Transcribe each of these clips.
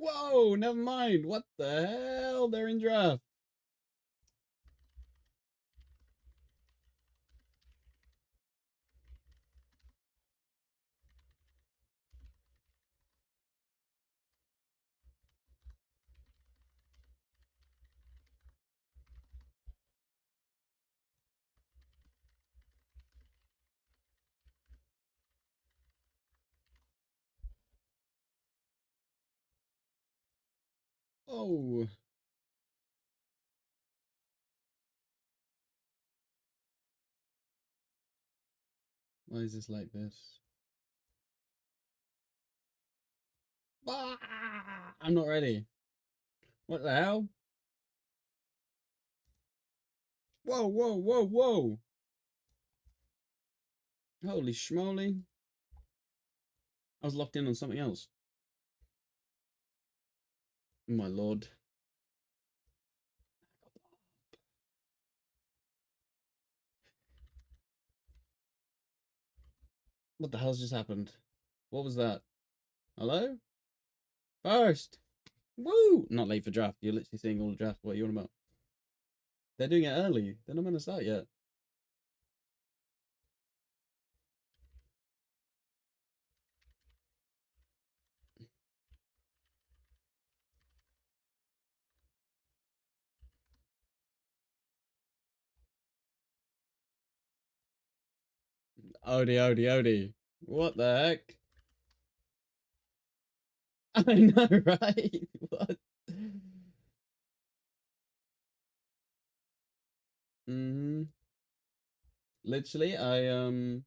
Whoa, never mind. What the hell? They're in draft. Oh. Why is this like this? Ah, I'm not ready. What the hell? Whoa, whoa, whoa, whoa. Holy schmoly. I was locked in on something else. My lord. What the hell's just happened? What was that? Hello? First! Woo! Not late for draft. You're literally seeing all the draft. What are you on about? They're doing it early. They're not going to start yet. Odie, Odie, Odie. What the heck? I know, right? What? Mm-hmm. Literally, I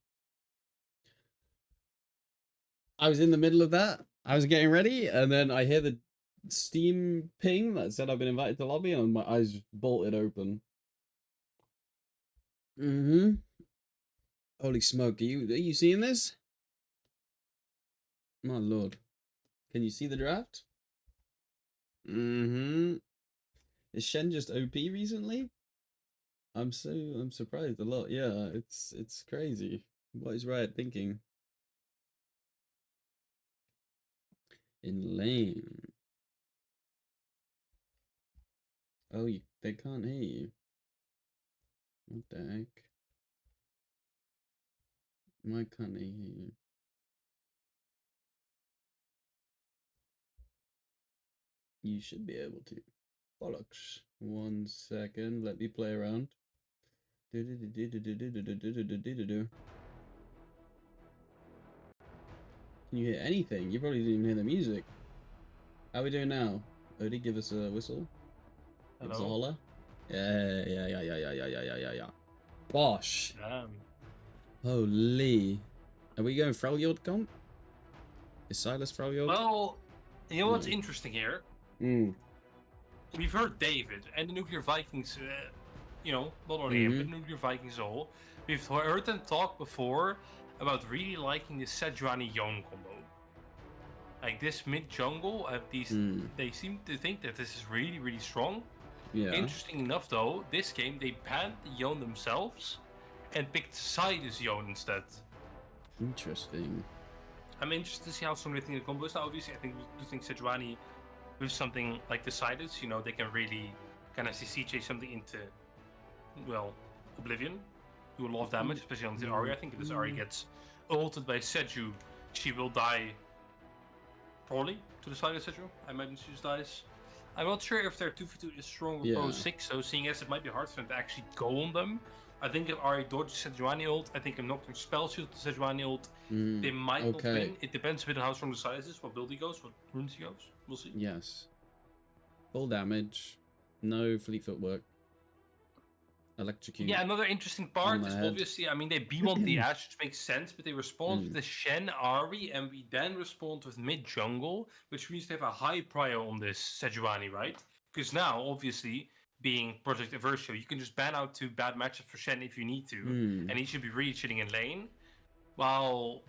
was in the middle of that. I was getting ready, and then I hear the Steam ping that said I've been invited to lobby, and my eyes just bolted open. Mm-hmm. Holy smoke! Are you seeing this? My lord! Can you see the draft? Mm-hmm. Is Shen just OP recently? I'm surprised a lot. Yeah, it's crazy. What is Riot thinking? In lane. Oh, they can't hear you. What the heck? Why can't they hear you? You should be able to. Bollocks. 1 second. Let me play around. Can you hear anything? You probably didn't even hear the music. How are we doing now? Odie, give us a whistle. Give us a Hello? holler. Yeah. Bosh. Holy. Are we going Freljord comp? Is Silas Freljord? Well, you know what's No. interesting here? Mm. We've heard David and the Nuclear Vikings, not only him, but Nuclear Vikings all. We've heard them talk before about really liking the Sejuani Yone combo. Like this mid jungle, they seem to think that this is really, really strong. Yeah. Interesting enough, though, this game they banned the Yone themselves and picked Sidus Yone instead. Interesting. I'm interested to see how strong they think the combo is. Now, obviously, I think Sejuani with something like the Sidus, they can really kind of CC something into, well, oblivion. Do a lot of damage, especially on the Ahri. I think if this Ahri gets ulted by Seju, she will die probably to the Sidus Seju. I imagine she just dies. I'm not sure if their 2v2 is strong or Pro 6, so seeing as it might be hard for them to actually go on them. I think if Ahri dodges Sejuani ult, I think a Nocturne spell shield to Sejuani ult, they might not win. It depends a bit on how strong the Sidus is, what build he goes, what runes he goes. We'll see. Yes. Full damage. No fleet footwork. Electrocute. Yeah, another interesting part is obviously, they B1 the Ash, which makes sense, but they respond with the Shen Ahri, and we then respond with mid jungle, which means they have a high prio on this Sejuani, right? Because now, obviously, being Project Eversio, you can just ban out 2 bad matchups for Shen if you need to, and he should be really chilling in lane. While,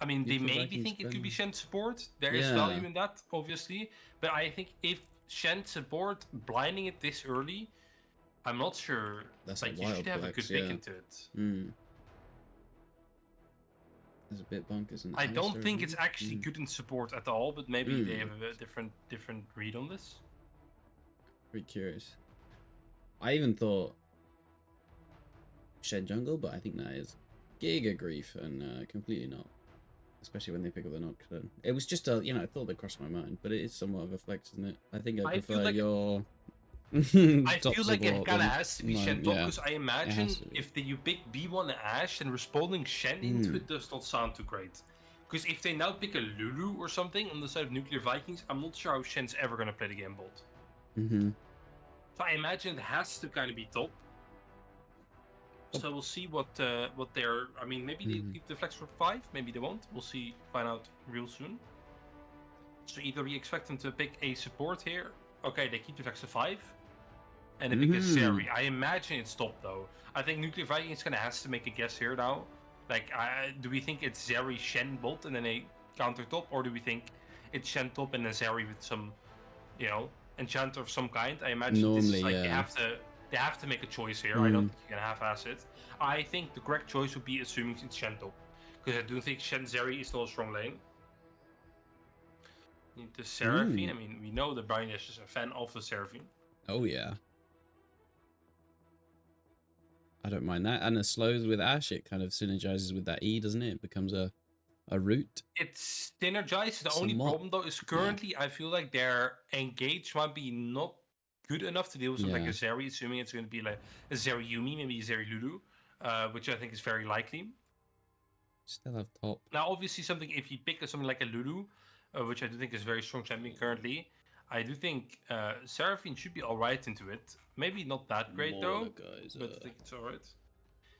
they maybe think it could be Shen support. There is value in that, obviously, but I think if Shen support blinding it this early, I'm not sure. That's like, you should have a good pick into it. There's a bit bonkers in I don't think it's Alistair, actually good in support at all, but maybe they have a different read on this. Pretty curious. I even thought Shed Jungle, but I think that is giga grief and completely not. Especially when they pick up the Nocturne. It was just a, I thought that crossed my mind, but it is somewhat of a flex, isn't it? I think I prefer like your I top feel like it support kind of than has to be mine. Shen top, Yeah, because I imagine if you pick B1 Ashe and responding Shen into it does not sound too great. Because if they now pick a Lulu or something on the side of Nuclear Vikings, I'm not sure how Shen's ever going to play the game bot. So I imagine it has to kind of be top. So we'll see what they're. I mean, maybe they keep the flex for 5, maybe they won't. We'll see, find out real soon. So either we expect them to pick a support here. Okay, they keep the flex to 5. And they pick a Zeri. I imagine it's top though. I think Nuclear Vikings kind of has to make a guess here now. Like, do we think it's Zeri Shen bot and then a counter top, or do we think it's Shen top and then Zeri with some, enchanter of some kind? I imagine normally, this is like they have to make a choice here. I don't think you can half-ass it. I think the correct choice would be assuming it's Shen top, because I do think Shen Zeri is still a strong lane. The Seraphine. I mean, we know that Brian is just a fan of the Seraphine. Oh yeah. I don't mind that. And the slows with Ashe, it kind of synergizes with that E, doesn't it? It becomes a root. It's synergized. The only problem though is currently I feel like their engage might be not good enough to deal with something like a Zeri, assuming it's going to be like a Zeri Yumi, maybe a Zeri Lulu, which I think is very likely. Still have top. Now, obviously, if you pick something like a Lulu, which I do think is a very strong champion currently, I do think Seraphine should be alright into it. Maybe not that great though, but I think it's alright.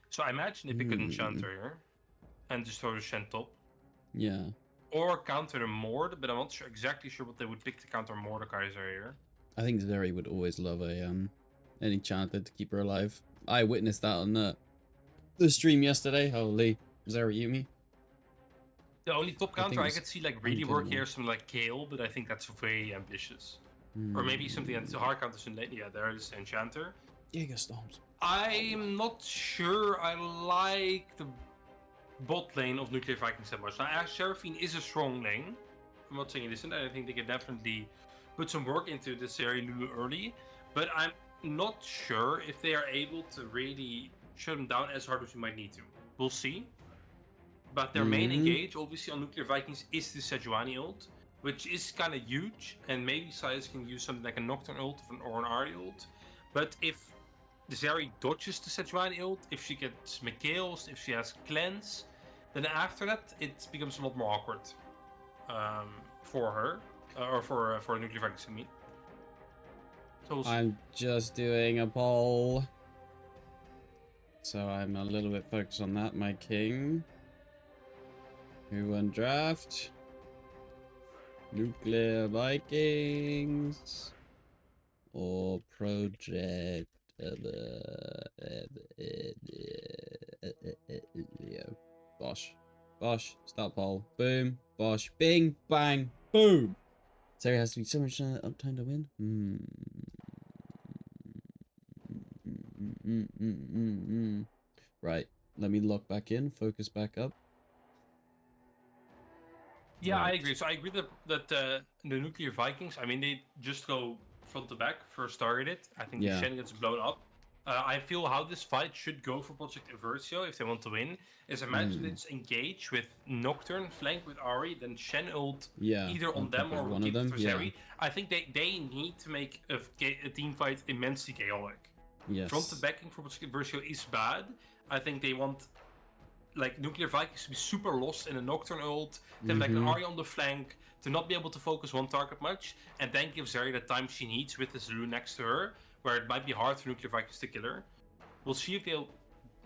So I imagine they pick an Enchanter here and just throw the Shen top. Yeah. Or counter the Mord, but I'm not exactly sure what they would pick to counter Mordekaiser here. I think Zeri would always love an enchanter to keep her alive. I witnessed that on the stream yesterday. Holy Zeri Yumi. The only top counter I could see like really work here is something like Kale, but I think that's very ambitious. Or maybe something that's hard counter in late. Yeah, there is Enchanter. Giga Storms. I'm not sure I like the bot lane of Nuclear Vikings that much. Now, Seraphine is a strong lane. I'm not saying it isn't. I think they can definitely put some work into this Zeri Lulu early. But I'm not sure if they are able to really shut them down as hard as we might need to. We'll see. But their main engage, obviously, on Nuclear Vikings is the Sejuani ult, which is kind of huge. And maybe Silas can use something like a Nocturne ult or an Ahri ult. But if the Zeri dodges the Sejuani ult, if she gets Mikhails, if she has Cleanse, then after that, it becomes a lot more awkward for her, or for Nuclear Vikings, I mean. So I'm just doing a poll. So I'm a little bit focused on that, my king. Who won draft? Nuclear Vikings or Project Bosh. Bosh. Start poll. Boom. Bosh. Bing. Bang. Boom. So it has to be so much uptime to win. Right. Let me lock back in. Focus back up. Yeah, right. I agree. So I agree that the Nuclear Vikings, I mean, they just go front to back, first targeted. I think the Shen gets blown up. I feel how this fight should go for Project Eversio if they want to win is imagine it's engage with Nocturne, flank with Ahri, then Shen ult either on them or one of them. Zeri. I think they need to make a team fight immensely chaotic. Yes. Front to backing for Project Eversio is bad. I think they want like Nuclear Vikings to be super lost in a Nocturne ult, to have like an Ahri on the flank, to not be able to focus one target much, and then give Zeri the time she needs with this Lulu next to her, where it might be hard for Nuclear Vikings to kill her. We'll see if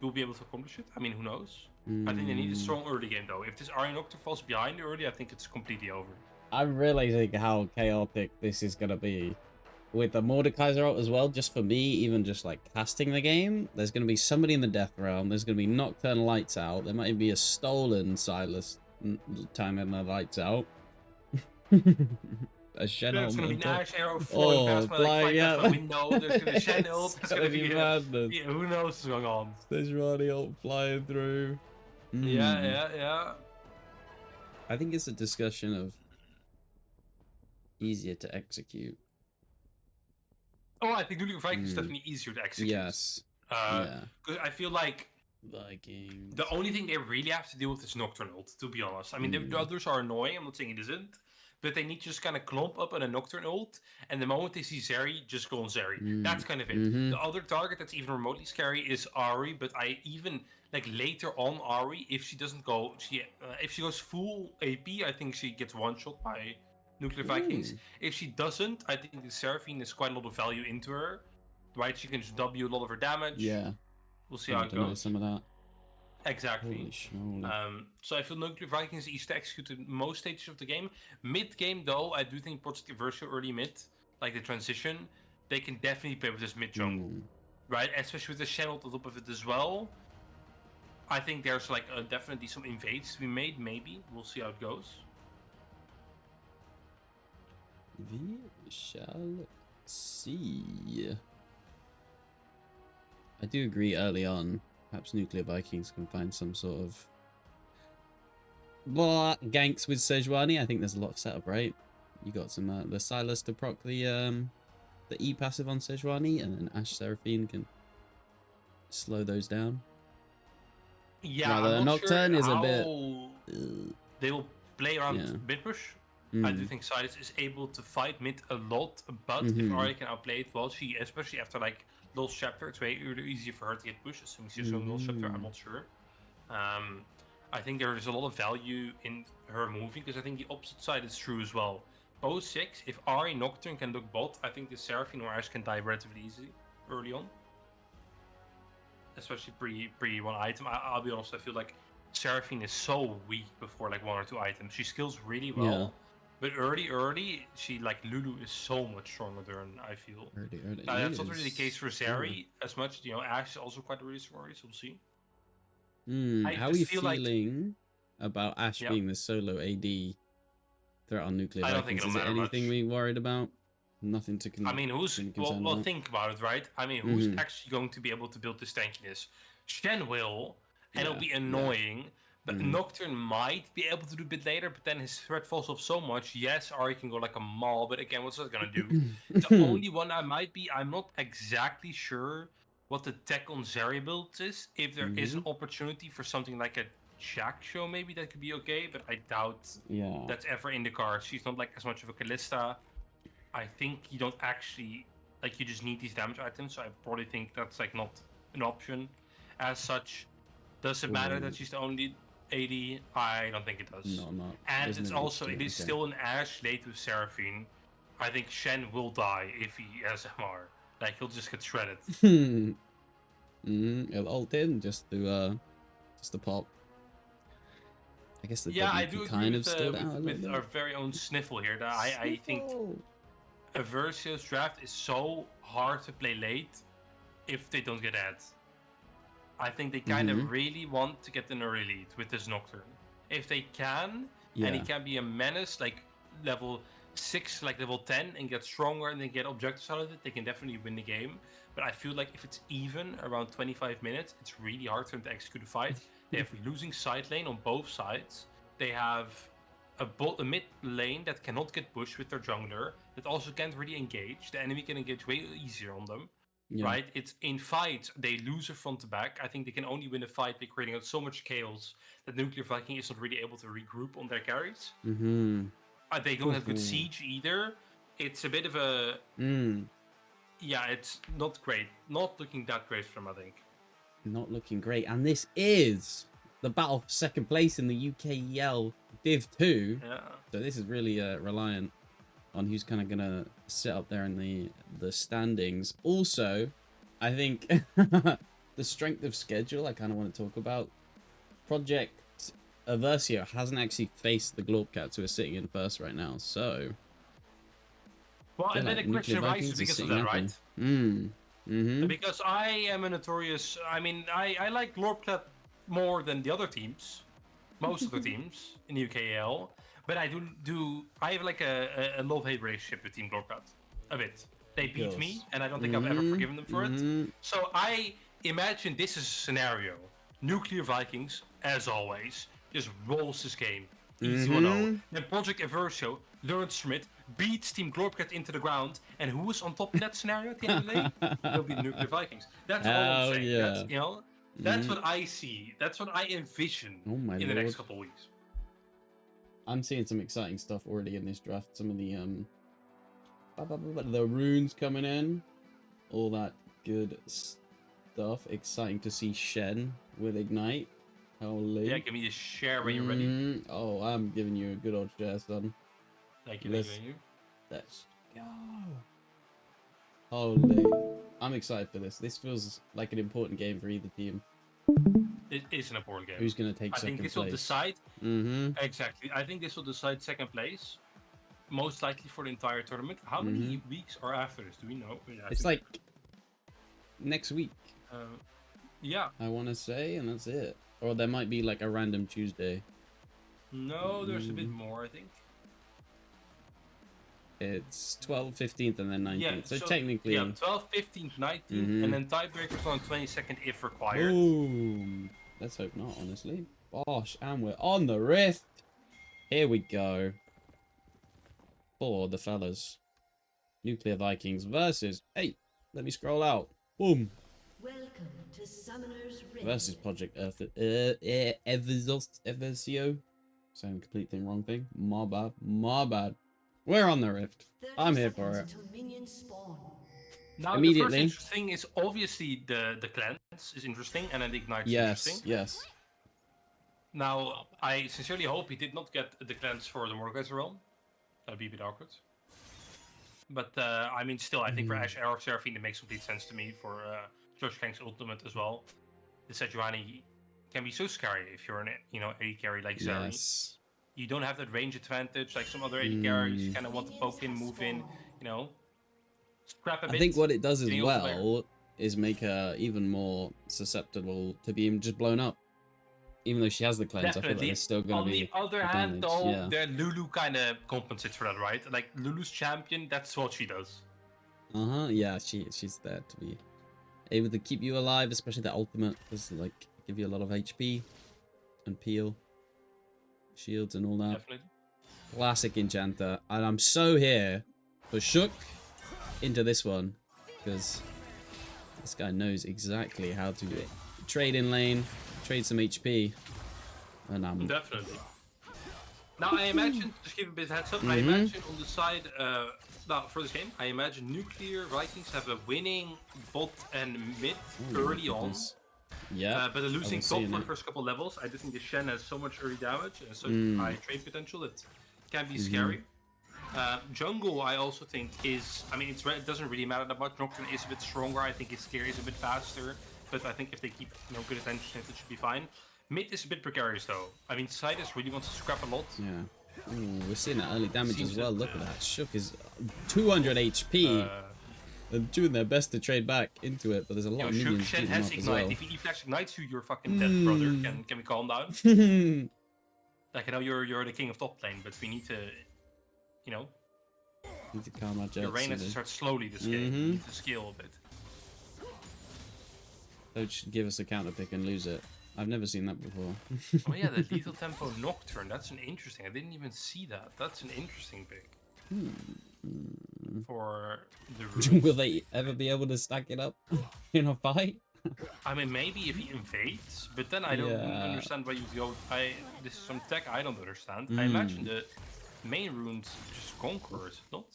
will be able to accomplish it. I mean, who knows? I think they need a strong early game though. If this Ahri Nocturne falls behind early, I think it's completely over. I'm realizing how chaotic this is gonna be. With the Mordekaiser ult as well, just for me, even just like casting the game, there's going to be somebody in the Death Realm, there's going to be Nocturne Lights Out, there might even be a stolen Silas time in the Lights Out. A Shen ult. It's going to be an Ashe arrow falling past my like, past the window, there's going to be a Shen ult, it's going to be madness. Yeah, who knows what's going on. Sejuani ult flying through. Yeah. I think it's a discussion of easier to execute. Oh, I think Nuclear Vikings is Mm. definitely easier to execute. Yes. Yeah. Because I feel like Vikings. the only thing they really have to deal with is Nocturne ult, to be honest. I mean, the others are annoying, I'm not saying it isn't, but they need to just kind of clump up on a Nocturne ult, and the moment they see Zeri, just go on Zeri. That's kind of it. The other target that's even remotely scary is Ari, but I even, like, later on Ari, if she doesn't go, if she goes full AP, I think she gets one-shot by Nuclear Vikings. If she doesn't, I think the Seraphine is quite a lot of value into her, right? She can just W a lot of her damage. Yeah. We'll see how it To know goes. some of that. Exactly. Holy schmoly. So I feel Nuclear Vikings is easy to execute in most stages of the game. Mid game, though, I do think Project Eversio early mid, like the transition, they can definitely play with this mid jungle, right? Especially with the channel on top of it as well. I think there's like definitely some invades to be made. Maybe we'll see how it goes. We shall see. I do agree early on, perhaps Nuclear Vikings can find some sort of ganks with Sejuani. I think there's a lot of setup, right? You got some the Silas to proc the E passive on Sejuani, and then Ash Seraphine can slow those down. Yeah, While I'm the not Nocturne sure is a how bit. they will play around mid push. I do think Silas is able to fight mid a lot, but if Arya can outplay it, well, she, especially after like Lost Chapter, it's way easier for her to get pushed, assuming she's on Lost Chapter, I'm not sure. I think there is a lot of value in her moving, because I think the opposite side is true as well. Both 6, if Ari Nocturne can look bot, I think the Seraphine or Ash can die relatively easily early on. Especially pre one item. I'll be honest, I feel like Seraphine is so weak before like 1 or 2 items. She skills really well. But early, she like Lulu is so much stronger than I feel. Early. That's not really the case for Zeri as much. You know, Ash is also quite really strong, so we'll see. How are you feeling about Ash being the solo AD threat on Nuclear Vikings? I don't think it'll Is it matter anything much. we worried about? Nothing to I mean, who's well, think about it, right? I mean, who's actually going to be able to build this tankiness? Shen will, and it'll be annoying. But Nocturne might be able to do a bit later, but then his threat falls off so much. Yes, Ari can go like a maul, but again, what's that gonna do? The only one I'm not exactly sure what the tech on Zeri build is. If there is an opportunity for something like a Jack show, maybe that could be okay, but I doubt that's ever in the cards. She's not like as much of a Callista. I think you don't actually, like, you just need these damage items, so I probably think that's like not an option as such. Does it matter that she's the only 80? I don't think it does. No, not. And it's also, it is still an Ash late with Seraphine. I think Shen will die if he has MR. Like, he'll just get shredded. He'll ult in just to pop. I guess the I W do can kind agree of stall out a little with bit. our very own Sniffle here. That I think Eversio's draft is so hard to play late if they don't get ads. I think they kind of really want to get an early lead with this Nocturne. If they can, and he can be a menace, like level 6, like level 10, and get stronger and then get objectives out of it, they can definitely win the game. But I feel like if it's even around 25 minutes, it's really hard for them to execute a fight. They have losing side lane on both sides. They have a mid lane that cannot get pushed with their jungler, that also can't really engage. The enemy can engage way easier on them. Right? It's in fights, they lose a front to back. I think they can only win a fight by creating out so much chaos that Nuclear Viking is not really able to regroup on their carries. They don't have good siege either. It's a bit of a... Yeah, it's not great. Not looking that great for them, I think. Not looking great. And this is the battle for second place in the UKEL Div 2. Yeah. So this is really reliant on who's kind of going to sit up there in the standings. Also, I think the strength of schedule I kind of want to talk about. Project Eversio hasn't actually faced the Globcats, who are sitting in first right now. So... Well, and then the question arises because of that, right? Because I am a notorious... I mean, I like Globcat more than the other teams. Most of the teams in the UKL. But I I have like a love-hate relationship with Team Globcat. A bit. They beat me, and I don't think I've ever forgiven them for it. So I imagine this is a scenario. Nuclear Vikings, as always, just rolls this game. easy 1-0. Then Project Eversio learns from it, beats Team Glorpcat into the ground, and who is on top in that scenario at the end of the day? It'll be the Nuclear Vikings. That's all I'm saying. Yeah. That's, you know, that's what I see. That's what I envision in the next couple of weeks. I'm seeing some exciting stuff already in this draft. Some of the runes coming in, all that good stuff. Exciting to see Shen with Ignite. Holy. Yeah, give me a share when you're ready. Oh, I'm giving you a good old share, son. Thank you, Let's go. Holy. I'm excited for this. This feels like an important game for either team. It is an important game. Who's going to take second place? I think this will decide. Exactly. I think this will decide second place. Most likely for the entire tournament. How many weeks are after this? Do we know? Yeah, it's like next week. Yeah. I want to say, and that's it. Or there might be like a random Tuesday. No, there's a bit more, I think. It's 12th, 15th, and then 19th. Yeah, so technically... Yeah, 12th, 15th, 19th, and then tiebreakers on 22nd if required. Boom! Let's hope not, honestly. Bosh, and we're on the Rift! Here we go. For the fellas. Nuclear Vikings versus... Hey, let me scroll out. Boom! Welcome to Summoner's Rift. Versus Project Eversio. Saying the complete thing, wrong thing. My bad. My bad. We're on the Rift. I'm here for it. Now, the first interesting is obviously the clans is interesting, and then Ignite is interesting. Yes. Now, I sincerely hope he did not get the clans for the Mordekaiser realm. That'd be a bit awkward. But, I mean, still, I think for Ashe or Seraphine, it makes complete sense to me. For Josh Kang's ultimate as well. The Sejuani can be so scary if you're an, AD carry like Zeri. Yes. You don't have that range advantage like some other AD carries. You kind of want to poke in, move in, scrap a bit. I think what it does as well is make her even more susceptible to being just blown up. Even though she has the cleanse, Definitely. I feel like it's still going to be. On the other hand, though, Lulu kind of compensates for that, right? Like Lulu's champion, that's what she does. Yeah, she's there to be able to keep you alive, especially the ultimate does like give you a lot of HP and peel, shields and all that. Definitely. Classic enchanter, and I'm so here for Shook into this one because this guy knows exactly how to trade in lane, trade some HP, and I'm definitely. Now I imagine, just give a bit of heads up, I imagine on the side, now for this game, I imagine Nuclear Vikings have a winning bot and mid early on. Yeah. But they're losing top for the first couple levels. I do think the Shen has so much early damage and so high trade potential that can be scary. Jungle, I also think is, I mean, it doesn't really matter that much. Nocturne is a bit stronger. I think his scare is a bit faster. But I think if they keep good attention, it should be fine. Mid is a bit precarious though. I mean, Sidus really wants to scrap a lot. Yeah. Ooh, we're seeing that early damage as well. Look at that. Shook is 200 HP. They're doing their best to trade back into it, but there's a lot of minions Shen shooting has up as Ignite. well. If he flash ignites you, you're fucking dead, brother. Can we calm down? Like, I know you're the king of top lane, but we need to, Need to calm our jets. Your reign has to start slowly this game. You need to scale a bit. Don't give us a counter pick and lose it. I've never seen that before. Oh yeah, the lethal tempo Nocturne. That's an interesting. I didn't even see that. That's an interesting pick. For the runes. Will they ever be able to stack it up in a fight? I mean, maybe if he invades, but then I don't understand why you go. This is some tech I don't understand. I imagine the main runes just conquer, is it not?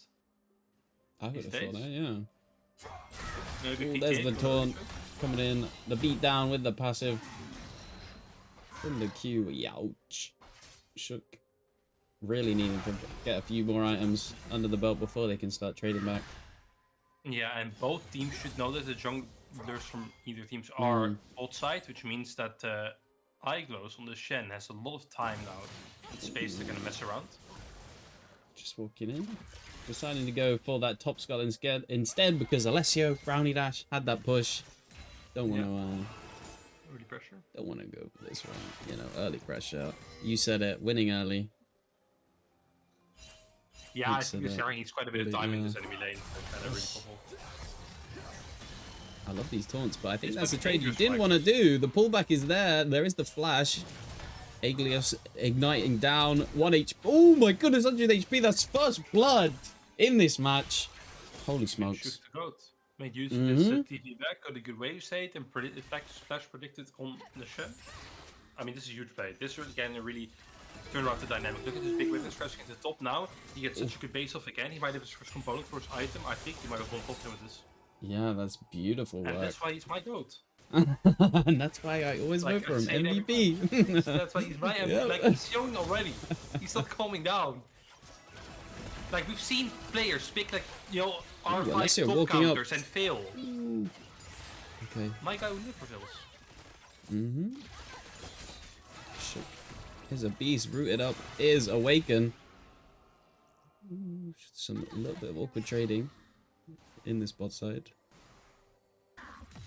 I would have thought that, yeah. Maybe there's the taunt coming in. The beat down with the passive. From the Q, youch. Shook. Really needing to get a few more items under the belt before they can start trading back. Yeah, and both teams should know that the junglers from either teams are bot side, which means that Iglos on the Shen has a lot of time now and space to kind of mess around. Just walking in. Deciding to go for that top skull instead because Alessio, Brownie Dash, had that push. Don't want to... early pressure? Don't want to go for this one. Early pressure. You said it. Winning early. Yeah, I think Sarah needs quite a bit of time in this enemy lane. I love these taunts, but I think that's a trade you didn't want to do. The pullback is there. There is the flash. Aglios igniting down. 1 HP. Oh my goodness, 100 HP. That's first blood in this match. Holy Shoot smokes. the goat. Made use of this TV back, got a good wave state, and flash predicted on the shed. I mean, this is a huge play. This is again really turn around the dynamic. Look at this big witness crashing into the top now. He gets such a good base off again. He might have his first component for his item. I think he might have won top 10 with this. Yeah, that's beautiful work. And that's why he's my goat. And that's why I always vote for him. MVP. That's why he's my MVP. Yep. Like, he's showing already. He's not calming down. Like, we've seen players pick, like, you know, R5 top counters and fail. Ooh. Okay. My guy will never fails. Shook. Here's a beast rooted up. Is Awaken. Ooh, a little bit of awkward trading in this bot side.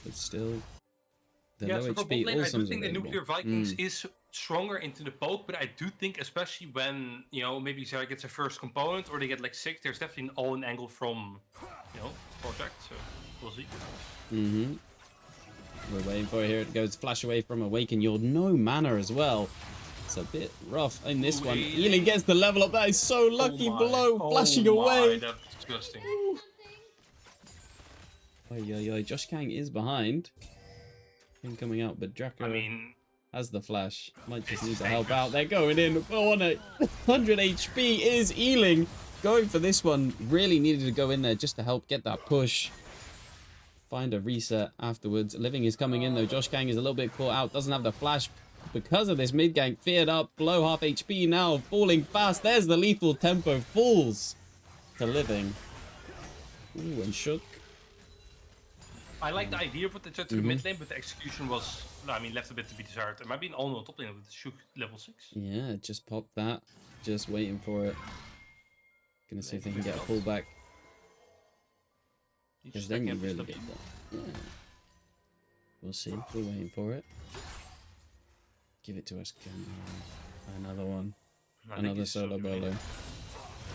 But still, the Yeah, low so for HP bot lane, I also do is think the available. Nuclear Vikings is stronger into the poke, but I do think, especially when, you know, maybe Zara gets a first component or they get like 6, there's definitely an all-in angle from, you know, Project, so we'll see. We're waiting for it. Here it goes. Flash away from Awaken. You're no mana as well. It's a bit rough in this one. Ealing gets the level up. That is so lucky. Blow flashing away. That's disgusting. Josh Kang is behind. Him coming out, but Draco I mean, has the flash. Might just need to help out. They're going in. Oh, on it. 100 HP is Ealing. Going for this one. Really needed to go in there just to help get that push. Find a reset afterwards. Living is coming in though. Josh Kang is a little bit caught out. Doesn't have the flash because of this mid gank. Feared up. Below half HP now. Falling fast. There's the lethal tempo. Falls to Living. Ooh, and Shook. I like the idea of what they tried to do mid lane, but the execution was, I mean, left a bit to be desired. It might be an all-in top lane with Shook level 6. Yeah, just popped that. Just waiting for it. Gonna see if they can get a pullback. Because then you really get that. Yeah. We'll see. We're waiting for it. Give it to us, Ken. Another one. Another solo bolo.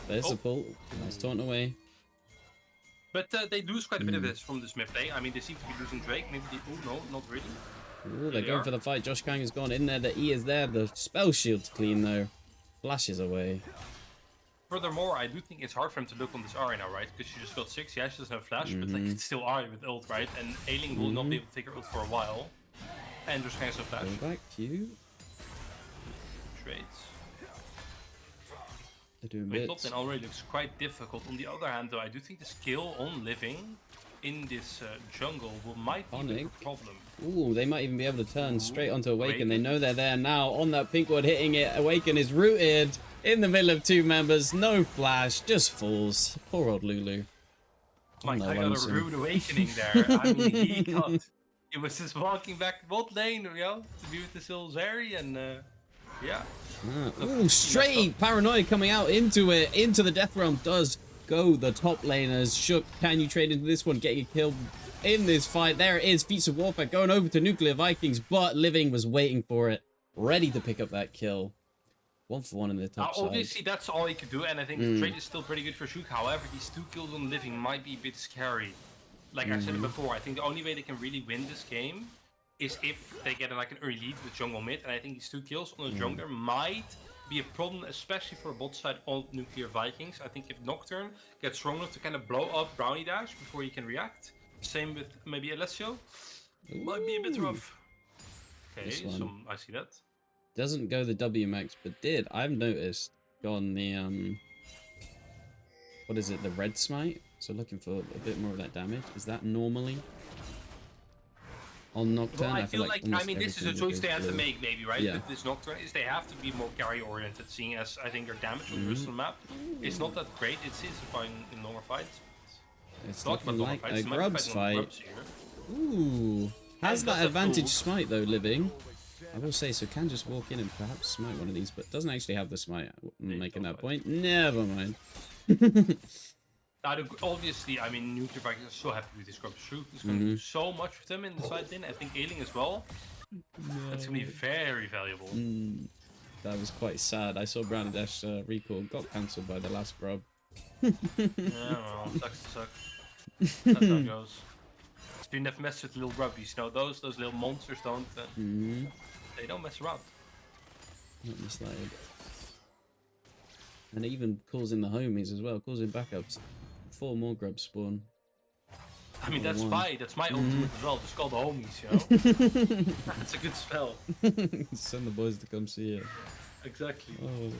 There's a pull. Nice taunt away. But they lose quite a bit of this from this mid play. I mean, they seem to be losing Drake. Maybe they... Oh, no, not really. Ooh, they're going for the fight. Josh Kang has gone in there. The E is there. The spell shield's clean, though. Flashes away. Furthermore, I do think it's hard for him to look on this Ahri now, right? Because she just got 6. Yeah, she doesn't have flash, but like it's still Ahri with ult, right? And Ailing will not be able to take her ult for a while. And Josh Kang has no flash. Go back, Q. Trades. They're doing Top bits. lane already looks quite difficult. On the other hand, though, I do think the skill on Living in this jungle might be the problem. Ooh, they might even be able to turn straight onto Awaken. They know they're there now. On that pink ward hitting it. Awaken is rooted in the middle of 2 members. No flash, just falls. Poor old Lulu. Mike, I got a rude awakening there. I mean, he was just walking back bot lane, you know, to be with the Silzari, and yeah. Ooh, straight paranoia coming out into it. Into the Death Realm does go the top laners. Shook, can you trade into this one? Getting a kill in this fight. There it is. Feats of Warfare going over to Nuclear Vikings, but Living was waiting for it. Ready to pick up that kill. 1 for 1 in the top side. Obviously, that's all he could do, and I think the trade is still pretty good for Shook. However, these 2 kills on Living might be a bit scary. Like I said it before, I think the only way they can really win this game is if they get like an early lead with jungle mid, and I think these 2 kills on the jungler might be a problem, especially for a bot side on Nuclear Vikings. I think if Nocturne gets strong enough to kind of blow up Brownie Dash before he can react, same with maybe Eversio, might be a bit rough. Okay, so I see that. Doesn't go the W max, but did, I've noticed, gone the, what is it, the red smite? So looking for a bit more of that damage. Is that normally on Nocturne? Well, I feel like I mean, this is a choice they have to make, maybe, right? Yeah. With this Nocturne, is they have to be more carry-oriented, seeing as I think their damage on the rest of the map is not that great. It is fine in longer fights. It's looking like a Grubs fight. Ooh. Has And that that's a advantage fool. smite, though, Living. I will say, so can just walk in and perhaps smite one of these, but doesn't actually have the smite. Making that point. Never mind. Obviously, I mean, Nuclear Vikings are so happy with this Grubs. Shoot is going to do so much with them in the side lane. I think Ailing as well. That's going to be very valuable. That was quite sad. I saw Brown Dash recall got cancelled by the last Grub. Yeah, well, sucks to suck. That's how it goes. So you never mess with little grubbies, you know, those little monsters don't, they don't mess around. Not misled. And it even calls in the homies as well. Calls in backups. 4 more grubs spawn. I mean, that's one. my ultimate as well. Just call the homies, you know? That's a good spell. Send the boys to come see it. Exactly. Oh.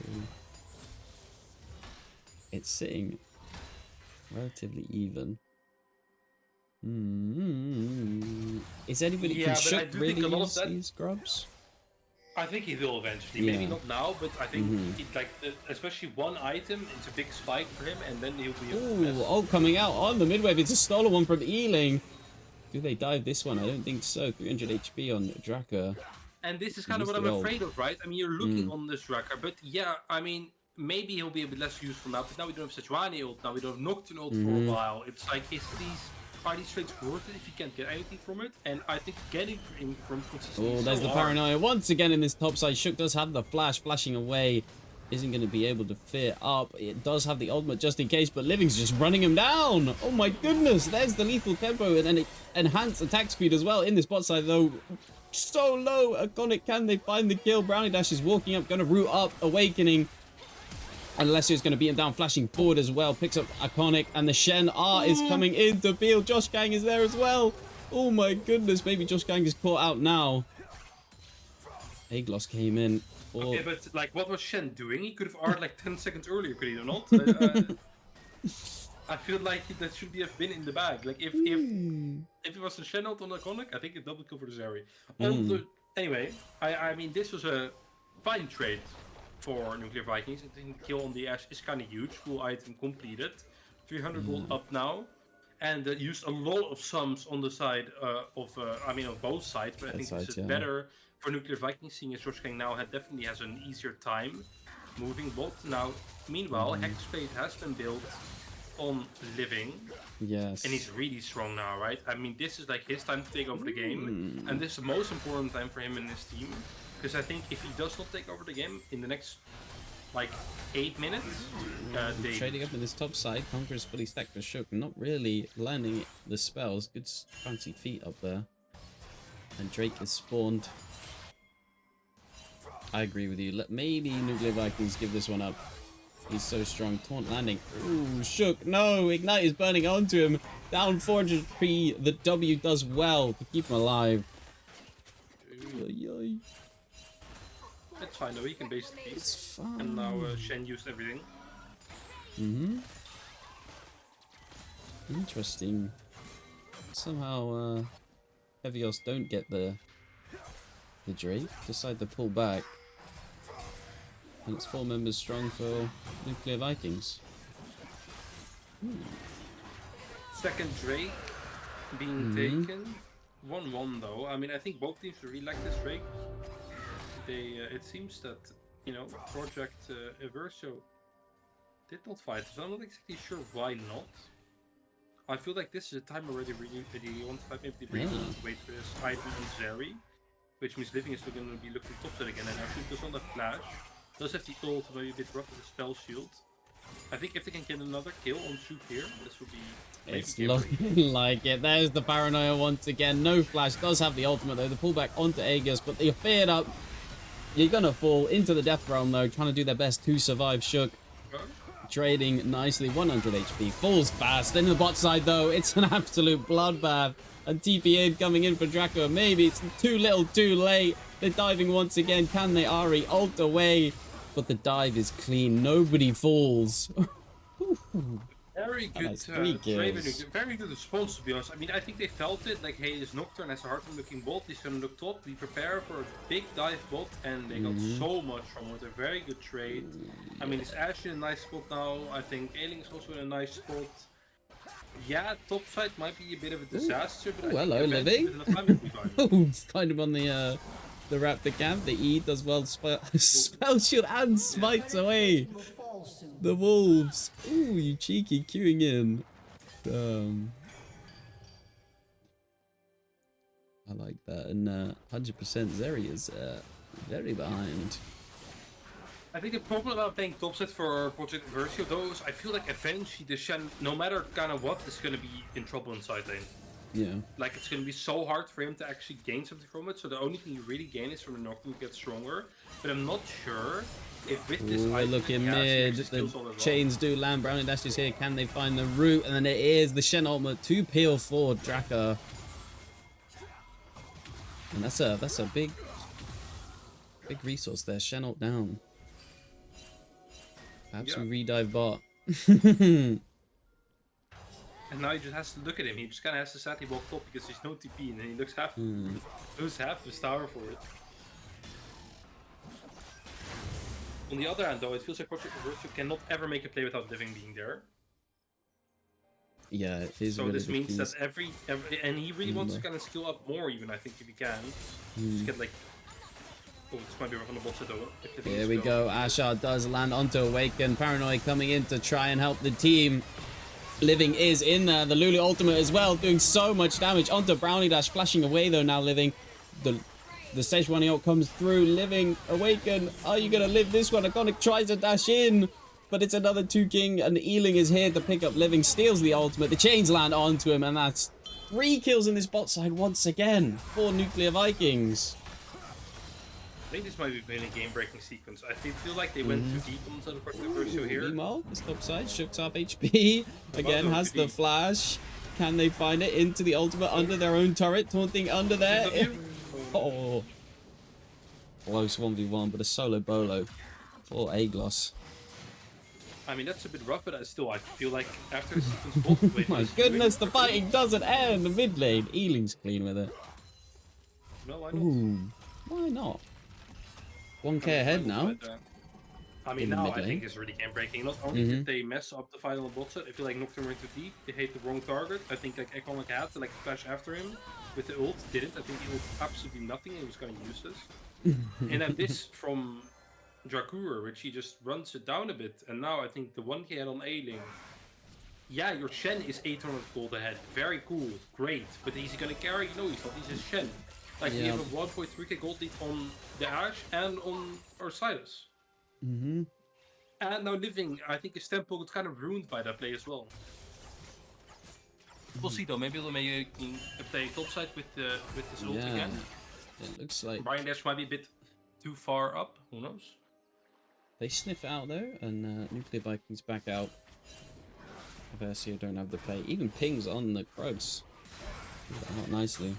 It's sitting relatively even. Is anybody Yeah, can but I Shook do really think a lot of use that- these grubs? I think he will eventually. Yeah. Maybe not now, but I think especially one item, it's a big spike for him, and then he'll be. Ooh, oh, coming out on the midwave. It's a stolen one from Ealing. Do they dive this one? I don't think so. 300 HP on Draka. And this is kind of Use what the I'm ult. afraid of, right? I mean, you're looking on this Draka, but yeah, I mean, maybe he'll be a bit less useful now. But now we don't have Sejuani ult. Now we don't have Nocturne ult for a while. It's like, are these trades worth it if you can't get anything from it? And I think getting from consistency. Oh, is there's so the hard. paranoia once again in this top side. Shook does have the flash, flashing away. Isn't going to be able to fit up. It does have the ultimate just in case, but Living's just running him down. Oh my goodness, there's the lethal tempo and then enhanced attack speed as well in this bot side though. So low. Iconic, can they find the kill? Brownie Dash is walking up, going to root up, awakening. And Alessio's going to beat him down, flashing forward as well. Picks up Iconic, and the Shen R is coming in to peel. Josh Gang is there as well. Oh my goodness, maybe Josh Gang is caught out now. Aglos came in. Okay, but like, what was Shen doing? He could have R'd like 10 seconds earlier, could he not? I feel like that should have been in the bag. Like, if it was a Shen ult on Iconic, I think it double kill for the Zeri. Anyway, I mean, this was a fine trade for Nuclear Vikings. I think the kill on the Ash is kind of huge. Full item completed. 300 gold up now. And used a lot of sums on the side of both sides. But I think this is better for Nuclear Vikings, seeing as Josh King now definitely has an easier time moving bot. Now, meanwhile, Hexblade has been built on Living. Yes. And he's really strong now, right? I mean, this is like his time to take over the game. And this is the most important time for him in his team. Because I think if he does not take over the game in the next, like, 8 minutes, trading up in this top side. Conqueror is fully stacked for Shook. Not really landing the spells. Good fancy feet up there. And Drake is spawned. I agree with you. Maybe Nuclear Vikings give this one up. He's so strong. Taunt landing. Ooh, Shook. No, Ignite is burning onto him. Down 400 P. The W does well to keep him alive. It's fine though, he can basically. It's fine. And now Shen used everything. Interesting. Somehow Eversio don't get the Drake. Decide to pull back. And it's 4 members strong for Nuclear Vikings. Second Drake being taken. 1-1 though. I mean, I think both teams really like this Drake. It seems that, you know, Project Eversio did not fight, so I'm not exactly sure why not. I feel like this is a time already really want to fight. Maybe they really want to wait for this item on Zeri, which means Living is still going to be looking topside again. And actually does not have flash, does have the ult, maybe a bit rough with the spell shield. I think if they can get another kill on Shook here, this would be. It's looking like it. There's the paranoia once again. No flash. Does have the ultimate though. The pullback onto Aegis, but they're feared up. You're gonna fall into the death realm though, trying to do their best to survive. Shook trading nicely, 100 HP, falls fast. In the bot side though, it's an absolute bloodbath. And TPA coming in for Draco. Maybe it's too little, too late. They're diving once again. Can they Ari ult away? But the dive is clean. Nobody falls. Very good very good response, to be honest. I mean, I think they felt it, like, hey, this Nocturne has a hard time looking bot, he's gonna look top, we prepare for a big dive bot, and they got so much from it. A very good trade. I mean, it's actually a nice spot now. I think Ailing is also in a nice spot. Yeah, top side might be a bit of a disaster, but hello, Living. Find him on the Raptor camp. The E does well. Spell shield and smites away the wolves. Ooh, you cheeky queuing in. I like that. And 100% Zeri is very behind. I think the problem about playing topside for Project Eversio though is I feel like eventually the Shen, no matter kind of what, is going to be in trouble in side lane. Yeah. Like, it's going to be so hard for him to actually gain something from it. So the only thing you really gain is from the Nocturne to get stronger. But I'm not sure if with this Ooh, we're item, looking he mid. actually The skills all as well. chains do land. Brownie Dash is here. Can they find the root? And then it is the Shen ultimate to peel for Draka. And that's a big resource there. Shen ult down. Perhaps we redive bot. And now he just has to look at him. He just kind of has to sadly walk top because there's no TP, and then he loses half his tower for it. On the other hand, though, it feels like Project Eversio cannot ever make a play without living being there. Yeah, it is. So really this means that every and he really wants to kind of skill up more, even I think if he can. Just get like. Oh, this might be on the bot side though. Here we go. Ashar does land onto Awaken. Paranoid coming in to try and help the team. Living is in there. The Lulu ultimate as well, doing so much damage onto Brownie Dash, flashing away though now. Living, the Sejuani ult comes through. Living, Awaken. Are you gonna live this one? Iconic tries to dash in, but it's another 2-king, and Ealing is here to pick up Living. Steals the ultimate. The chains land onto him, and that's 3 kills in this bot side once again for Nuclear Vikings. I think this might be a game-breaking sequence. I feel like they went too deep on the Project Eversio here. Meanwhile, this top side, Shook's half HP. Again, has the flash. Can they find it into the ultimate under their own turret? Taunting under there. Oh. Close 1v1, but a solo bolo for Aglos. I mean, that's a bit rough, but I feel like after the sequence both My goodness, the fighting doesn't end. The mid lane. Ealing's clean with it. No, why not? Ooh, why not? 1k ahead now. I mean, now I think it's really game breaking. Not only did they mess up the final bot set, I feel like Nocturne went too deep. They hit the wrong target. I think like Iconic had to like flash after him with the ult. Didn't. I think the ult absolutely nothing. It was kind of useless. And then this from Drakur, which he just runs it down a bit. And now I think the 1k head on Ailing. Yeah, your Shen is 800 gold ahead. Very cool, great. But is he gonna carry? No, he's not. He's a Shen. Like, we have a 1.3k gold lead on the Ash and on Osiris. And now Living, I think his tempo got kind of ruined by that play as well. We'll see though, maybe they'll make a play topside with this ult again. It looks like Brian Dash might be a bit too far up, who knows? they sniff it out though, and Nuclear Vikings back out. Eversio don't have the play. Even pings on the Krugs. Not nicely.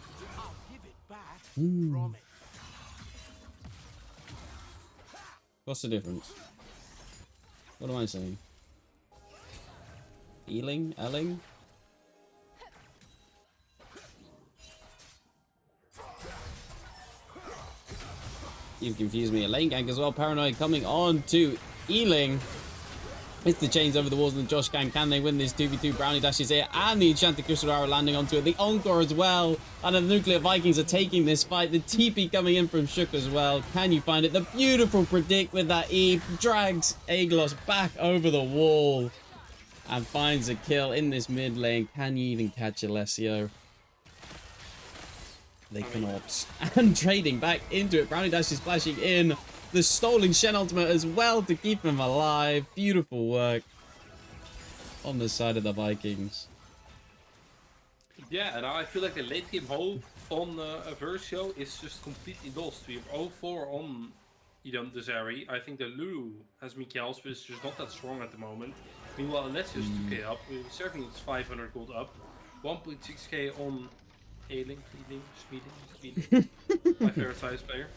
What's the difference? What am I saying? Ealing? Elling? You've confused me. A lane gank as well. Paranoid coming on to Ealing. It's the chains over the walls and the Josh gang. Can they win this 2v2? Brownie Dash is here. And the Enchanted Crystal Arrow landing onto it. The Encore as well. And the Nuclear Vikings are taking this fight. The TP coming in from Shook as well. Can you find it? The beautiful predict with that E drags Aglos back over the wall. And finds a kill in this mid lane. Can you even catch Eversio? They cannot. And trading back into it. Brownie Dash is splashing in. The stolen Shen ultimate as well to keep him alive. Beautiful work on the side of the Vikings. Yeah, and I feel like the late game hold on Eversio is just completely lost. We have 0-4 on the Zeri. I think the Lulu has Mikhail's, but it's just not that strong at the moment. Meanwhile, Elecio's 2k up. Serving it's 500 gold up. 1.6k on Ailing, Speeding. My favorite size player.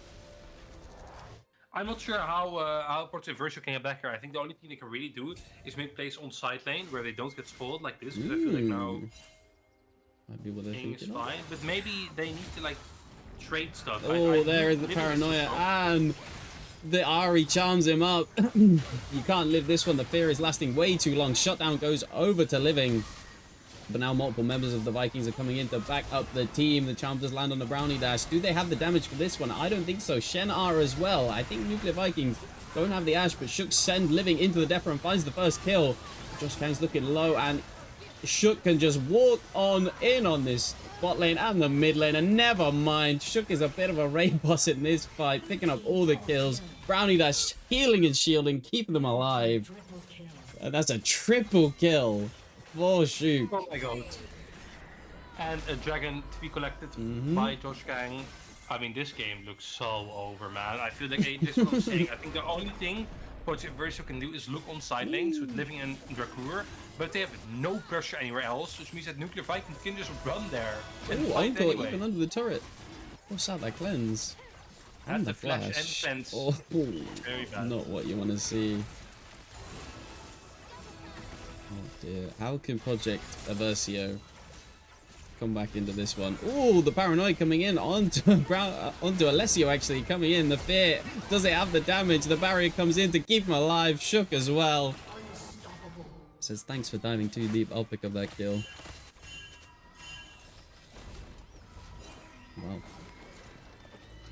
I'm not sure how Project Eversio can get back here. I think the only thing they can really do is make plays on side lane where they don't get spoiled like this. Because I feel like now might be what they're King is thinking. fine, but maybe they need to like trade stuff. Oh, there is the paranoia, and the Ari charms him up. You can't live this one. The fear is lasting way too long. Shutdown goes over to Living. But now multiple members of the Vikings are coming in to back up the team. The charm does land on the Brownie Dash. Do they have the damage for this one? I don't think so. Shen are as well. I think Nuclear Vikings don't have the Ash, but Shook send Living into the Depper and finds the first kill. Josh Kang's looking low, and Shook can just walk on in on this bot lane and the mid lane, and never mind. Shook is a bit of a raid boss in this fight, picking up all the kills. Brownie Dash healing and shielding, keeping them alive. And that's a triple kill for Shook. Oh my god. and a dragon to be collected by Josh Kang. I mean, this game looks so over, man. I feel like this is what I'm saying. I think the only thing Project Eversio can do is look on side lanes with Living and Dracour, but they have no pressure anywhere else, which means that Nuclear Vikings can just run there and Oh, fight Uncle, anyway. even under the turret. What's that? That cleanse. And the flash and flash. fence. Oh, Very bad. not what you want to see. Oh dear. How can Project Eversio come back into this one? Oh, the paranoid coming in onto Alessio actually coming in. The fear. Does it have the damage? The barrier comes in to keep him alive. Shook as well. Says thanks for diving too deep. I'll pick up that kill. Well,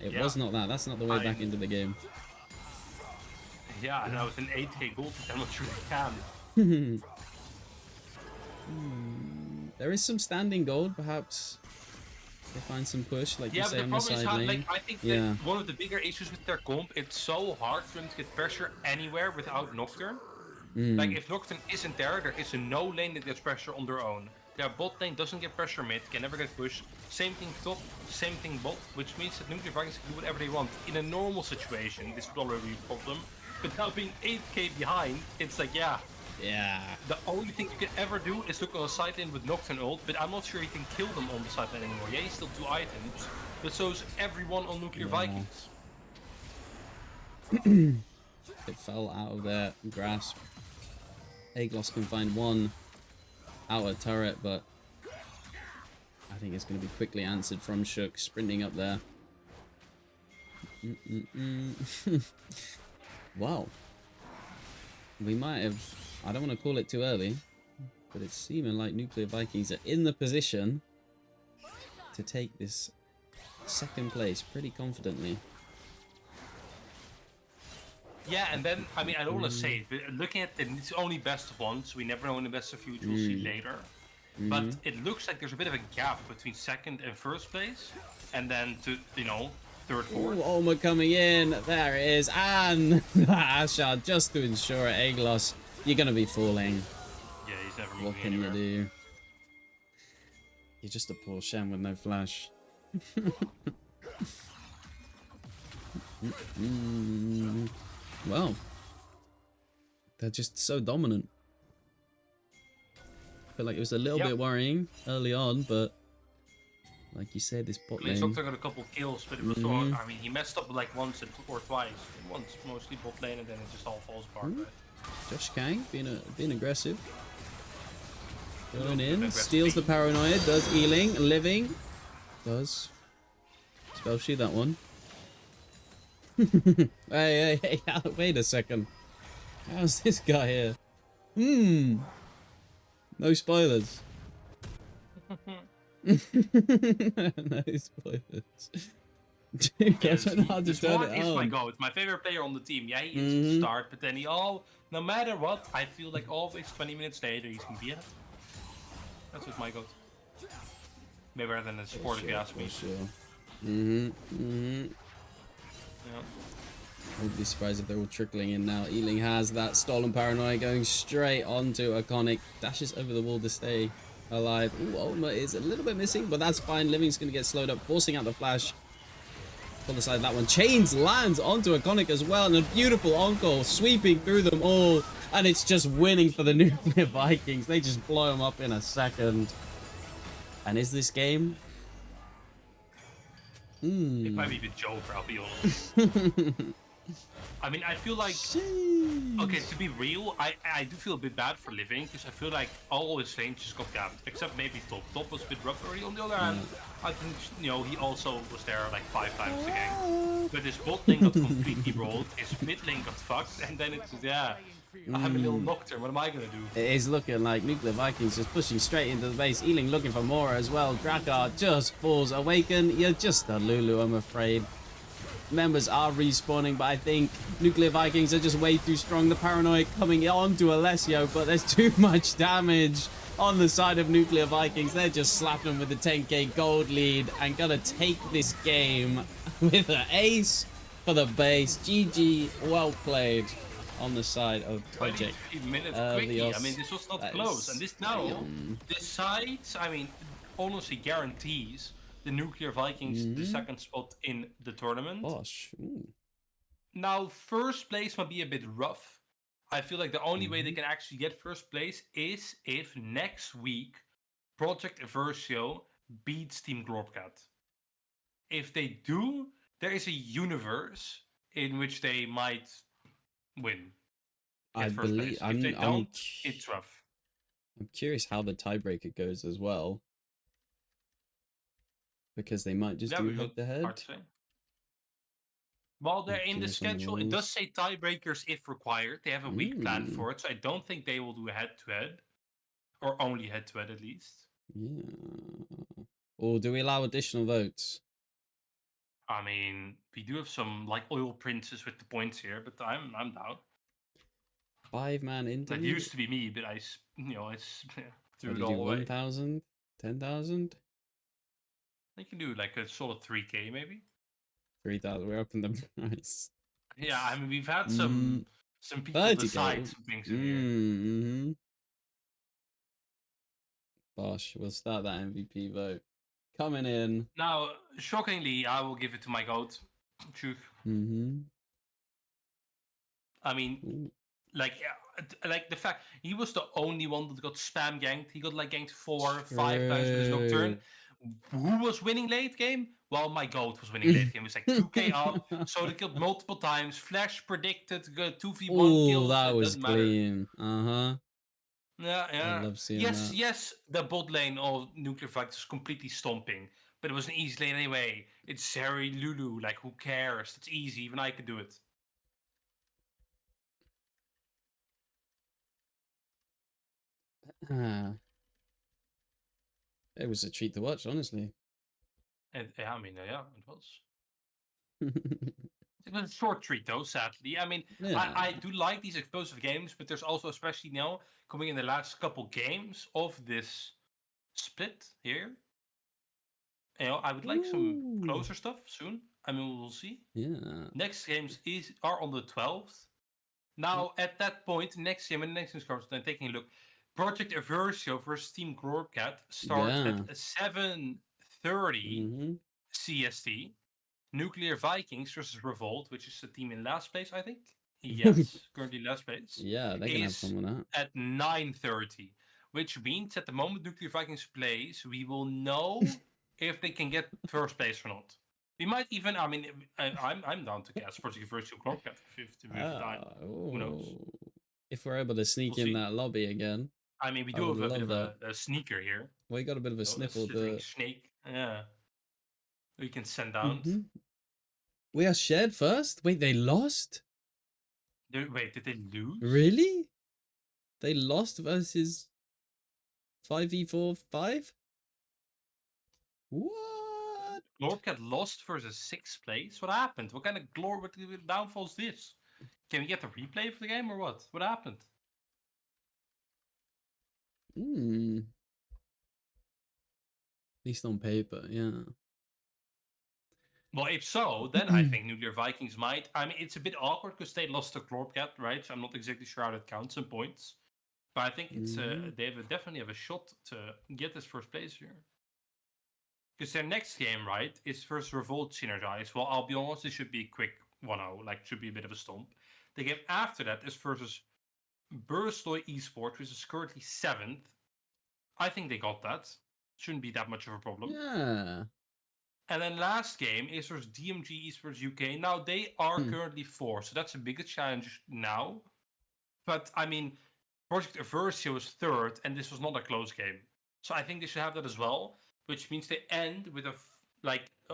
it was not that. That's not the way back into the game. Yeah, and I was in 8k gold, I'm not sure they can. There is some standing gold, perhaps they find some push, like you say, on the side lane. Like, I think that one of the bigger issues with their comp, it's so hard for them to get pressure anywhere without Nocturne. Like, if Nocturne isn't there, there is no lane that gets pressure on their own. Their bot lane doesn't get pressure mid, can never get pushed. Same thing top, same thing bot, which means that Nuclear Vikings can do whatever they want. In a normal situation, this would already be a problem. But now being 8k behind, it's like, yeah. The only thing you can ever do is look on a side lane with Nocturne ult, but I'm not sure you can kill them on the side lane anymore. Yeah, he's still 2 items, but so is everyone on Nuclear Vikings. It fell out of their grasp. Aeglos can find one outer turret, but I think it's going to be quickly answered from Shook, sprinting up there. Wow. We might have... I don't want to call it too early, but it's seeming like Nuclear Vikings are in the position to take this second place pretty confidently. Yeah, and then, I mean, I don't want to say it, but looking at it, it's only best of one, so we never know in the best of few, we'll see later. But it looks like there's a bit of a gap between second and first place, and then to, you know, third, fourth. Ooh, Oma coming in, there it is, and Ashard just to ensure it, Aeglos, you're going to be falling. Yeah, he's never moving What can anywhere. you do? You're just a poor Shen with no flash. Well, they're just so dominant. I feel like it was a little bit worrying early on, but like you said, this bot lane. Doctor got a couple kills, but it was all, I mean, he messed up like once or twice. Once mostly bot lane, and then it just all falls apart. Right? Josh Kang being aggressive. Going in, steals the paranoid, does healing, living, does spell she that one. hey, wait a second. How's this guy here? No spoilers. No spoilers. Dude, I don't know how to turn it on. My goat, my favorite player on the team. Yeah, he is to start, but then no matter what, I feel like always 20 minutes later he's gonna be it. That's with my goat. Way better than the support if you ask me. Sure. Yeah. I wouldn't be surprised if they're all trickling in now. Ealing has that stolen paranoia going straight onto Iconic. Dashes over the wall to stay alive. Ooh, Ultima is a little bit missing, but that's fine. Living's going to get slowed up, forcing out the flash. On the side of that one. Chains lands onto Iconic as well, and a beautiful encore sweeping through them all. And it's just winning for the Nuclear Vikings. They just blow them up in a second. And is this game? It might be a bit Joker, I'll be honest. I mean, I feel like... Okay, to be real, I do feel a bit bad for Living, because I feel like all his lanes just got capped, except maybe Top. Top was a bit rough already. On the other hand, I think, you know, he also was there like 5 times a game. But his bot lane got completely rolled, his mid lane got fucked, and then it's, yeah... I have a little Nocturne, what am I gonna do? It is looking like Nuclear Vikings just pushing straight into the base. Ealing looking for more as well. Drakar just falls. Awaken, you're just a Lulu, I'm afraid. Members are respawning, but I think Nuclear Vikings are just way too strong. The paranoid coming on to Alessio, but there's too much damage on the side of Nuclear Vikings. They're just slapping them with a 10k gold lead and gonna take this game with an ace for the base. GG, well played. On the side of Project 23 minutes quickie. I mean, this was not close. And this now, this side, I mean, honestly guarantees the Nuclear Vikings the second spot in the tournament. Gosh. Ooh. Now, first place might be a bit rough. I feel like the only way they can actually get first place is if next week Project Eversio beats Team Globcat. If they do, there is a universe in which they might win. I Get first believe place. If they don't, it's rough. I'm curious how the tiebreaker goes as well. Because they might just Yeah, do we should. head to Hard head. to say. While they're I'm in the curious on the schedule, it does rules. say tiebreakers if required. They have a week planned for it, so I don't think they will do head to head. Or only head to head at least. Yeah. Or do we allow additional votes? I mean, we do have some like oil princes with the points here, but I'm down. 5-man That interview? used to be me, but I threw What it do you do? all away. 1,000? 10,000? I can do like a solid 3K maybe. 3,000. We're up in the price. Yeah, I mean we've had some people 30K. decide some things in here. Mm-hmm. Bosh, we'll start that MVP vote. Coming in. Now, shockingly, I will give it to my goat. Mm-hmm. I mean, Ooh. like the fact he was the only one that got spam ganked. He got like ganked 4-5 times with his nocturne. Who was winning late game? Well, my goat was winning late game. It was like 2k up, so they killed multiple times. Flash predicted 2v1 Oh, kills. that It was doesn't matter. clean. Uh-huh. Yeah, I yeah. love seeing Yes, that. yes. The bot lane of Nuclear Fight is completely stomping, but it was an easy lane anyway. It's Harry Lulu. Like, who cares? It's easy. Even I could do it. Ah. It was a treat to watch, honestly. And yeah, I mean, yeah, it was. It was a short treat though, sadly. I mean, Yeah. I do like these explosive games, but there's also, especially now, coming in the last couple games of this split here. You know, I would like some Ooh. closer stuff soon. I mean, we'll see. Yeah. Next games are on the 12th. Now, at that point, next game and next news comes, then taking a look, Project Eversio versus Team Glorcat starts Yeah. at 7:30 Mm-hmm. CST. Nuclear Vikings versus Revolt, which is the team in last place, I think. Yes, currently last place, Yeah, they're gonna have is fun with that. at 9:30, which means at the moment Nuclear Vikings plays, we will know if they can get first place or not. We might even, I mean, I'm down to guess Project versus Glorcat if we have time. Who knows? Oh. If we're able to sneak We'll in see. that lobby again, I mean, we I do would have a bit love of that. a sneaker here. We got a bit of a So, a sniffle. slithering snake. Yeah. We can send down. Mm-hmm. We are shared first. Wait, they lost? Wait, did they lose? Really? They lost versus 5v4 5? What? Glorcat lost versus sixth place. What happened? What kind of what downfall is this? Can we get the replay for the game or what? What happened? Hmm. At least on paper, yeah. Well, if so, then I think Nuclear Vikings might. I mean, it's a bit awkward because they lost to Glorcat, right? So I'm not exactly sure how that counts in points. But I think it's they definitely have a shot to get this first place here. Because their next game, right, is versus Revolt Synergize. Well, I'll be honest, it should be a quick 1-0. Like, should be a bit of a stomp. The game after that is versus Burstoy Esports, which is currently 7th. I think they got that. Shouldn't be that much of a problem. Yeah. And then last game is versus DMG Esports UK. Now, they are currently 4th, so that's the biggest challenge now. But, I mean, Project Eversio was 3rd, and this was not a close game. So I think they should have that as well, which means they end with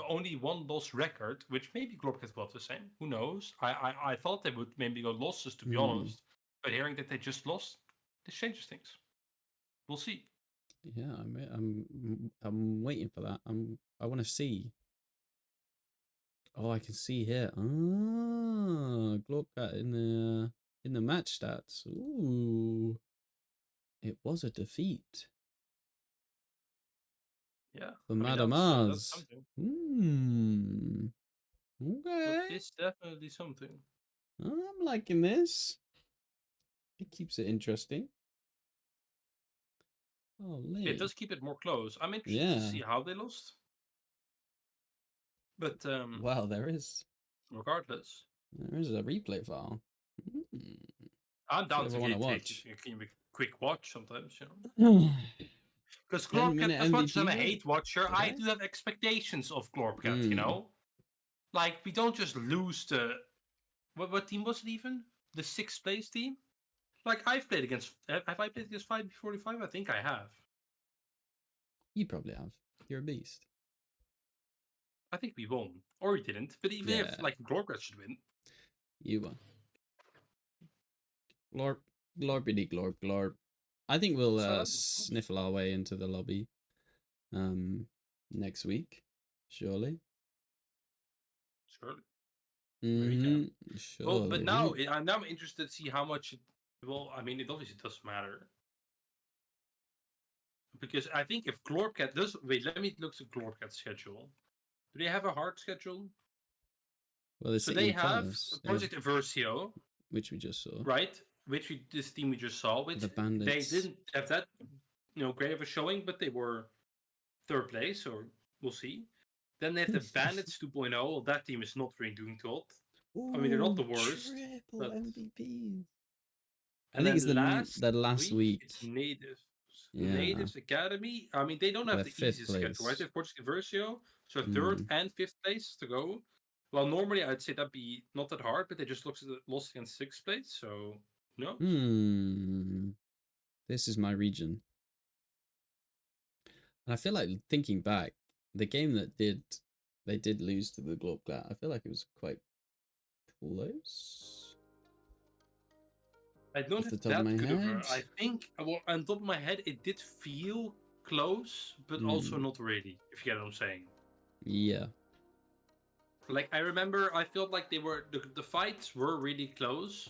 only one loss record, which maybe Globcat will have the same. Who knows? I thought they would maybe go losses, to be honest. But hearing that they just lost, this changes things. We'll see. Yeah, I'm waiting for that. I want to see. Oh, I can see here. Ah, Glorcat in the match stats. Ooh, it was a defeat Yeah, for I mean Madame that's Oz. something. That Okay. is definitely something. I'm liking this. It keeps it interesting. Holy. It does keep it more close. I'm interested to see Yeah. how they lost. But Wow, there is regardless, a replay file. Mm. I'm If you down ever to want to take watch. a quick watch sometimes, you know. 10 Because Glorpcat, minute as much as I'm a MVP vote hate watcher, I today. do have expectations of Glorpcat, you know? Like, we don't just lose to... What team was it even? The 6th place team? Like, I've played against... Have I played against 5v45? I think I have. You probably have. You're a beast. I think we won. Or we didn't. But even if, Yeah. like, Glorpcat should win. You won. Glorp. Glorpity glorp glorp. I think we'll sniffle our way into the lobby next week. Surely. Surely. Mm-hmm. Well, but Surely. now I'm interested to see how much. Well, I mean, it obviously does matter because I think if Glorpcat does wait, let me look at Glorpcat's schedule. Do they have a hard schedule? Well, they're So sitting they have first, Project Eversio, which we just saw. right? This team we just saw, which The they Bandits. didn't have that, great of a showing, but they were third place, or we'll see. Then they have the Bandits 2.0. Well, that team is not really doing too hot. I mean, they're not the worst, Triple but MVPs. I and think then it's the last week. it's Natives. Yeah. Natives Academy. I mean, they don't have They're the fifth easiest schedule, right? place. They have Portuguese Eversio, so third and fifth place to go. Well, normally I'd say that'd be not that hard, but they just lost against sixth place, so who knows? This is my region. And I feel like thinking back, the game that they did lose to the Globglat, I feel like it was quite close. I don't Off the have top of my that good of a. head. I think, well, on top of my head, it did feel close, but also not really. If you get what I'm saying. Yeah. Like I remember, I felt like the fights were really close,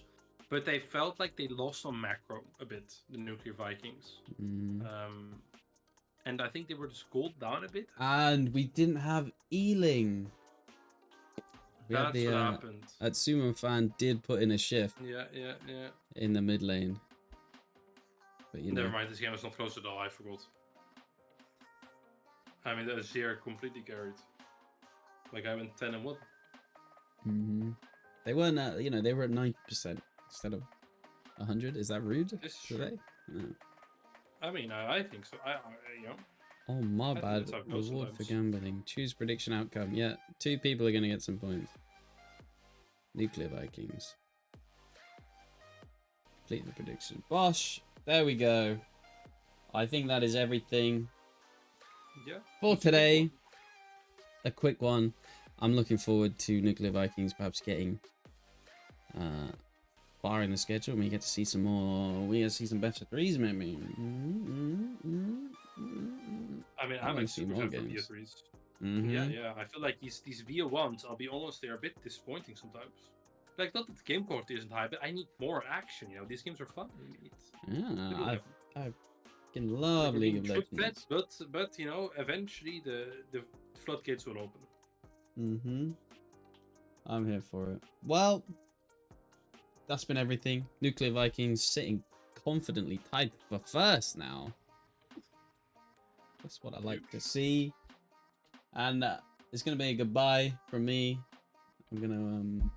but they felt like they lost on macro a bit. The Nuclear Vikings, and I think they were just cooled down a bit. And we didn't have Ealing. We had That's the what happened. Atsuma fan did put in a shift. Yeah. In the mid lane. But Never mind, this game was not close at all. I forgot. I mean, the Azir completely carried. Like I went 10 and 1. They weren't they were at 90% instead of 100. Is that rude? This is true. No. I mean, I think so. Oh, my I bad. think that's how it goes Reward for sometimes. gambling. Choose prediction outcome. Yeah, 2 people are going to get some points. Nuclear Vikings. Complete the prediction. Bosh! There we go. I think that is everything. Yeah. For today. A quick one. I'm looking forward to Nuclear Vikings perhaps getting far in the schedule. And we get to see some more. We get to see some better threes, maybe. I mean, I'm super excited for Via 3s. Yeah. I feel like these Via 1s, I'll be honest, they're a bit disappointing sometimes. Like, not that the game quality isn't high, but I need more action, These games are fun. Yeah, I've fucking love League of Legends. But eventually the floodgates will open. I'm here for it. Well, that's been everything. Nuclear Vikings sitting confidently tied for first now. That's what I like to see. And it's going to be a goodbye from me. I'm going to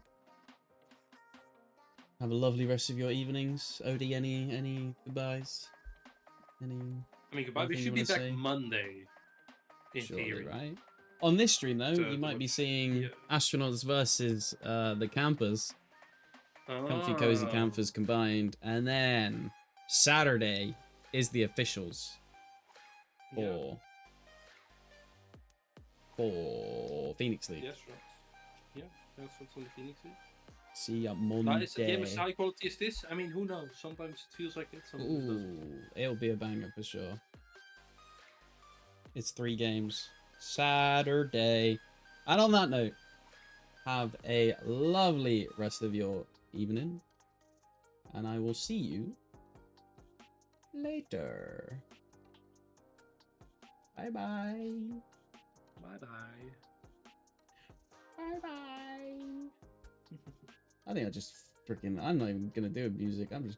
have a lovely rest of your evenings. Odie, any goodbyes? I mean, goodbye. We should be back Monday. In theory, right? On this stream, though, you might be seeing Astronauts versus the Campers. Comfy Cozy Campers combined. And then Saturday is the officials for Phoenix League. Yes, right. Yeah, that's what's on the Phoenix League. See you Monday. Is the game as high quality as this? I mean, who knows? Sometimes it feels like it, sometimes it doesn't. It'll be a banger for sure. It's 3 games. Saturday. And on that note, have a lovely rest of your evening. And I will see you later. Bye-bye. Bye-bye. Bye-bye. I think I'm not even going to do music. I'm just going to